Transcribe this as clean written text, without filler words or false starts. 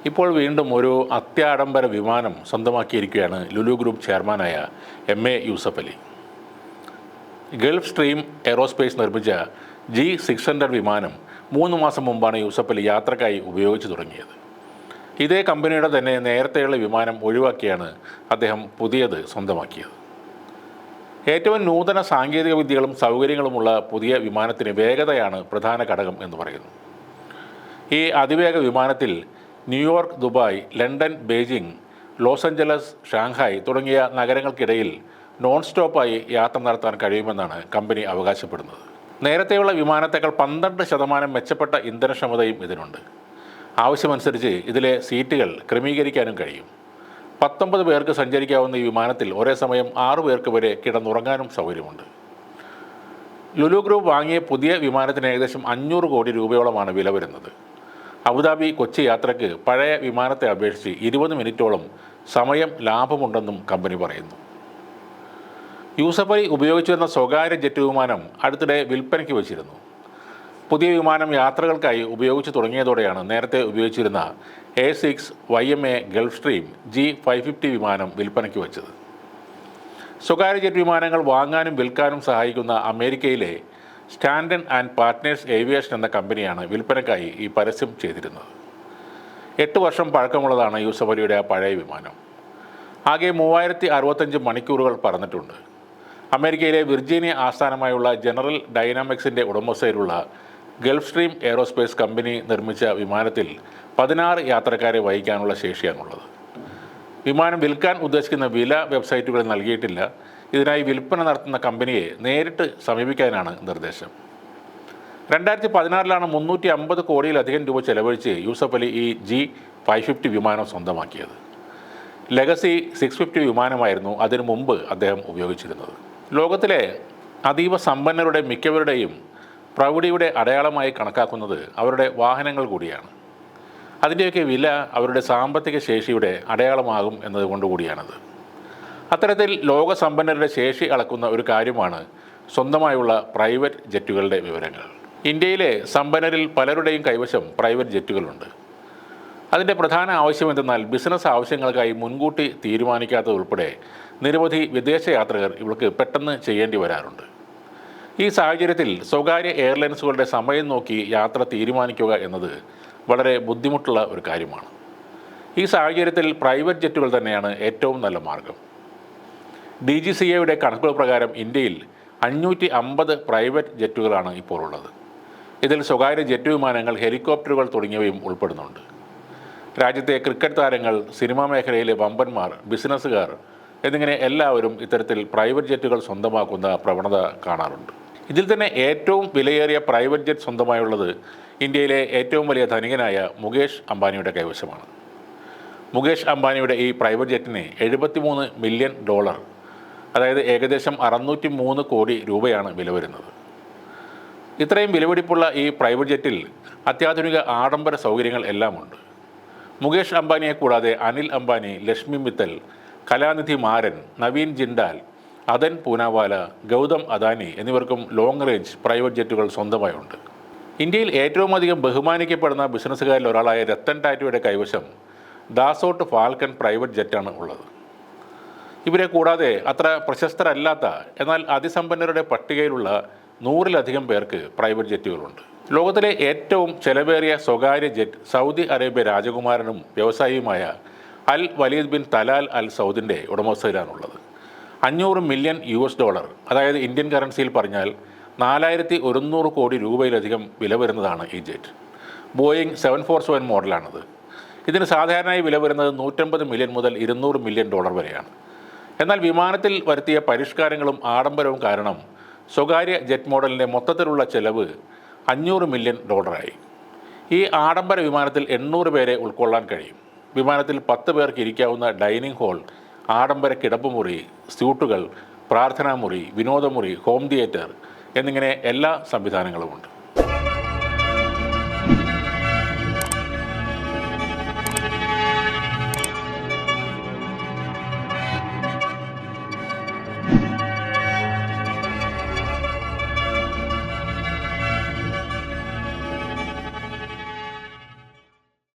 ഇപ്പോൾ വീണ്ടും ഒരു അത്യാഡംബര വിമാനം സ്വന്തമാക്കിയിരിക്കുകയാണ് ലുലു ഗ്രൂപ്പ് ചെയർമാനായ MA Yusuf Ali. Gulfstream aerospace നിർമ്മിച്ച G600 വിമാനം 3 മാസം മുമ്പാണ് യൂസഫ് അലി യാത്രക്കായി ഉപയോഗിച്ചു തുടങ്ങിയത്. ഇതേ കമ്പനിയുടെ തന്നെ നേരത്തെയുള്ള വിമാനം ഒഴിവാക്കിയാണ് അദ്ദേഹം പുതിയത് സ്വന്തമാക്കിയത്. ഏറ്റവും നൂതന സാങ്കേതിക വിദ്യകളും സൗകര്യങ്ങളുമുള്ള പുതിയ വിമാനത്തിന് വേഗതയാണ് പ്രധാന ഘടകം എന്ന് പറയുന്നു. ഈ അതിവേഗ വിമാനത്തിൽ New York, Dubai, London, Beijing, Los Angeles, Shanghai തുടങ്ങിയ നഗരങ്ങൾക്കിടയിൽ നോൺ സ്റ്റോപ്പായി യാത്ര നടത്താൻ കഴിയുമെന്നാണ് കമ്പനി അവകാശപ്പെടുന്നത്. നേരത്തെയുള്ള വിമാനത്തേക്കാൾ 12% മെച്ചപ്പെട്ട ഇന്ധനക്ഷമതയും ഇതിനുണ്ട്. ആവശ്യമനുസരിച്ച് ഇതിലെ സീറ്റുകൾ ക്രമീകരിക്കാനും കഴിയും. 19 പേർക്ക് സഞ്ചരിക്കാവുന്ന ഈ വിമാനത്തിൽ ഒരേ സമയം 6 പേർക്ക് വരെ കിടന്നുറങ്ങാനും സൗകര്യമുണ്ട്. ലുലു ഗ്രൂപ്പ് വാങ്ങിയ പുതിയ വിമാനത്തിന് ഏകദേശം 500 കോടി രൂപയോളമാണ് വില വരുന്നത്. അബുദാബി കൊച്ചി യാത്രയ്ക്ക് പഴയ വിമാനത്തെ അപേക്ഷിച്ച് 20 മിനിറ്റോളം സമയം ലാഭമുണ്ടെന്നും കമ്പനി പറയുന്നു. യൂസഫ് അലി ഉപയോഗിച്ചിരുന്ന സ്വകാര്യ ജെറ്റ് വിമാനം അടുത്തിടെ വിൽപ്പനയ്ക്ക് വച്ചിരുന്നു. പുതിയ വിമാനം യാത്രകൾക്കായി ഉപയോഗിച്ച് തുടങ്ങിയതോടെയാണ് നേരത്തെ ഉപയോഗിച്ചിരുന്ന A6 YMA Gulf stream G550 വിമാനം വിൽപ്പനയ്ക്ക് വച്ചത്. സ്വകാര്യ ജെറ്റ് വിമാനങ്ങൾ വാങ്ങാനും വിൽക്കാനും സഹായിക്കുന്ന അമേരിക്കയിലെ സ്റ്റാൻഡൺ ആൻഡ് പാർട്ട്നേഴ്സ് ഏവിയേഷൻ എന്ന കമ്പനിയാണ് വിൽപ്പനയ്ക്കായി ഈ പരസ്യം ചെയ്തിരുന്നത്. 8 വർഷം പഴക്കമുള്ളതാണ് യൂസഫ് അലിയുടെ ആ പഴയ വിമാനം. ആകെ 3065 മണിക്കൂറുകൾ പറന്നിട്ടുണ്ട്. അമേരിക്കയിലെ വിർജീനിയ ആസ്ഥാനമായുള്ള ജനറൽ ഡൈനാമിക്സിൻ്റെ ഉടമസ്ഥയിലുള്ള ഗൾഫ് സ്ട്രീം എയ്റോസ്പേസ് കമ്പനി നിർമ്മിച്ച വിമാനത്തിൽ 16 യാത്രക്കാരെ വഹിക്കാനുള്ള ശേഷിയാണുള്ളത്. വിമാനം വിൽക്കാൻ ഉദ്ദേശിക്കുന്ന വില വെബ്സൈറ്റുകളിൽ നൽകിയിട്ടില്ല. ഇതിനായി വിൽപ്പന നടത്തുന്ന കമ്പനിയെ നേരിട്ട് സമീപിക്കാനാണ് നിർദ്ദേശം. 2016 350 കോടിയിലധികം രൂപ ചെലവഴിച്ച് യൂസഫ് അലി ഈ G550 വിമാനം സ്വന്തമാക്കിയത്. ലെഗസി 650 വിമാനമായിരുന്നു അതിനു മുമ്പ് അദ്ദേഹം ഉപയോഗിച്ചിരുന്നത്. ലോകത്തിലെ അതീവ സമ്പന്നരുടെ മിക്കവരുടെയും പ്രൗഢിയുടെ അടയാളമായി കണക്കാക്കുന്നത് അവരുടെ വാഹനങ്ങൾ കൂടിയാണ്. അതിൻ്റെയൊക്കെ വില അവരുടെ സാമ്പത്തിക ശേഷിയുടെ അടയാളമാകും എന്നതുകൊണ്ടുകൂടിയാണത്. അത്തരത്തിൽ ലോകസമ്പന്നരുടെ ശേഷി അളക്കുന്ന ഒരു കാര്യമാണ് സ്വന്തമായുള്ള പ്രൈവറ്റ് ജെറ്റുകളുടെ വിവരങ്ങൾ. ഇന്ത്യയിലെ സമ്പന്നരിൽ പലരുടെയും കൈവശം പ്രൈവറ്റ് ജെറ്റുകളുണ്ട്. അതിൻ്റെ പ്രധാന ആവശ്യം എന്തെന്നാൽ ബിസിനസ് ആവശ്യങ്ങൾക്കായി മുൻകൂട്ടി തീരുമാനിക്കാത്തതുൾപ്പെടെ നിരവധി വിദേശ യാത്രകർ ഇവർക്ക് പെട്ടെന്ന് ചെയ്യേണ്ടി വരാറുണ്ട്. ഈ സാഹചര്യത്തിൽ സ്വകാര്യ എയർലൈൻസുകളുടെ സമയം നോക്കി യാത്ര തീരുമാനിക്കുക എന്നത് വളരെ ബുദ്ധിമുട്ടുള്ള ഒരു കാര്യമാണ്. ഈ സാഹചര്യത്തിൽ പ്രൈവറ്റ് ജെറ്റുകൾ തന്നെയാണ് ഏറ്റവും നല്ല മാർഗം. DGCAയുടെ കണക്കുകൾ പ്രകാരം ഇന്ത്യയിൽ 550 പ്രൈവറ്റ് ജെറ്റുകളാണ് ഇപ്പോൾ ഉള്ളത്. ഇതിൽ സ്വകാര്യ ജെറ്റ് വിമാനങ്ങൾ, ഹെലികോപ്റ്ററുകൾ തുടങ്ങിയവയും ഉൾപ്പെടുന്നുണ്ട്. രാജ്യത്തെ ക്രിക്കറ്റ് താരങ്ങൾ, സിനിമാ മേഖലയിലെ വമ്പന്മാർ, ബിസിനസ്സുകാർ എന്നിങ്ങനെ എല്ലാവരും ഇത്തരത്തിൽ പ്രൈവറ്റ് ജെറ്റുകൾ സ്വന്തമാക്കുന്ന പ്രവണത കാണാറുണ്ട്. ഇതിൽ തന്നെ ഏറ്റവും വിലയേറിയ പ്രൈവറ്റ് ജെറ്റ് സ്വന്തമായുള്ളത് ഇന്ത്യയിലെ ഏറ്റവും വലിയ ധനികനായ മുകേഷ് അംബാനിയുടെ കൈവശമാണ്. മുകേഷ് അംബാനിയുടെ ഈ പ്രൈവറ്റ് ജെറ്റിന് $73 മില്യൺ, അതായത് ഏകദേശം 603 കോടി രൂപയാണ് വില വരുന്നത്. ഇത്രയും വിലപിടിപ്പുള്ള ഈ പ്രൈവറ്റ് ജെറ്റിൽ അത്യാധുനിക ആഡംബര സൗകര്യങ്ങൾ എല്ലാമുണ്ട്. മുകേഷ് അംബാനിയെ കൂടാതെ അനിൽ അംബാനി, ലക്ഷ്മി മിത്തൽ, കലാനിധി മാരൻ, നവീൻ ജിൻഡാൽ, അദൻ പൂനാവാല, ഗൗതം അദാനി എന്നിവർക്കും ലോങ് റേഞ്ച് പ്രൈവറ്റ് ജെറ്റുകൾ സ്വന്തമായുണ്ട്. ഇന്ത്യയിൽ ഏറ്റവും അധികം ബഹുമാനിക്കപ്പെടുന്ന ബിസിനസ്സുകാരിൽ ഒരാളായ രത്തൻ ടാറ്റയുടെ കൈവശം ദാസോട്ട് ഫാൽക്കൺ പ്രൈവറ്റ് ജെറ്റാണ് ഉള്ളത്. ഇവരെ കൂടാതെ അത്ര പ്രശസ്തരല്ലാത്ത എന്നാൽ അതിസമ്പന്നരുടെ പട്ടികയിലുള്ള 100-ലധികം പേർക്ക് പ്രൈവറ്റ് ജെറ്റുകളുണ്ട്. ലോകത്തിലെ ഏറ്റവും ചെലവേറിയ സ്വകാര്യ ജെറ്റ് സൗദി അറേബ്യ രാജകുമാരനും വ്യവസായിയുമായ Al Waleed bin Talal Al സൗദിൻ്റെ ഉടമസ്ഥയിലാണുള്ളത്. $500 മില്യൺ, അതായത് ഇന്ത്യൻ കറൻസിയിൽ പറഞ്ഞാൽ 4100 കോടി രൂപയിലധികം വില വരുന്നതാണ് ഈ ജെറ്റ്. ബോയിങ് 747 മോഡലാണത്. ഇതിന് സാധാരണയായി വില വരുന്നത് $150 മില്യൺ മുതൽ $200 മില്യൺ വരെയാണ്. എന്നാൽ വിമാനത്തിൽ വരുത്തിയ പരിഷ്കാരങ്ങളും ആഡംബരവും കാരണം സ്വകാര്യ ജെറ്റ് മോഡലിൻ്റെ മൊത്തത്തിലുള്ള ചെലവ് $500 മില്യൺ ആയി. ഈ ആഡംബര വിമാനത്തിൽ 800 പേരെ ഉൾക്കൊള്ളാൻ കഴിയും. വിമാനത്തിൽ 10 പേർക്ക് ഇരിക്കാവുന്ന ഡൈനിങ് ഹാൾ, ആഡംബര കിടപ്പുമുറി, സ്യൂട്ടുകൾ, പ്രാർത്ഥനാമുറി, വിനോദമുറി, ഹോം തിയേറ്റർ എന്നിങ്ങനെ എല്ലാ സംവിധാനങ്ങളുമുണ്ട്.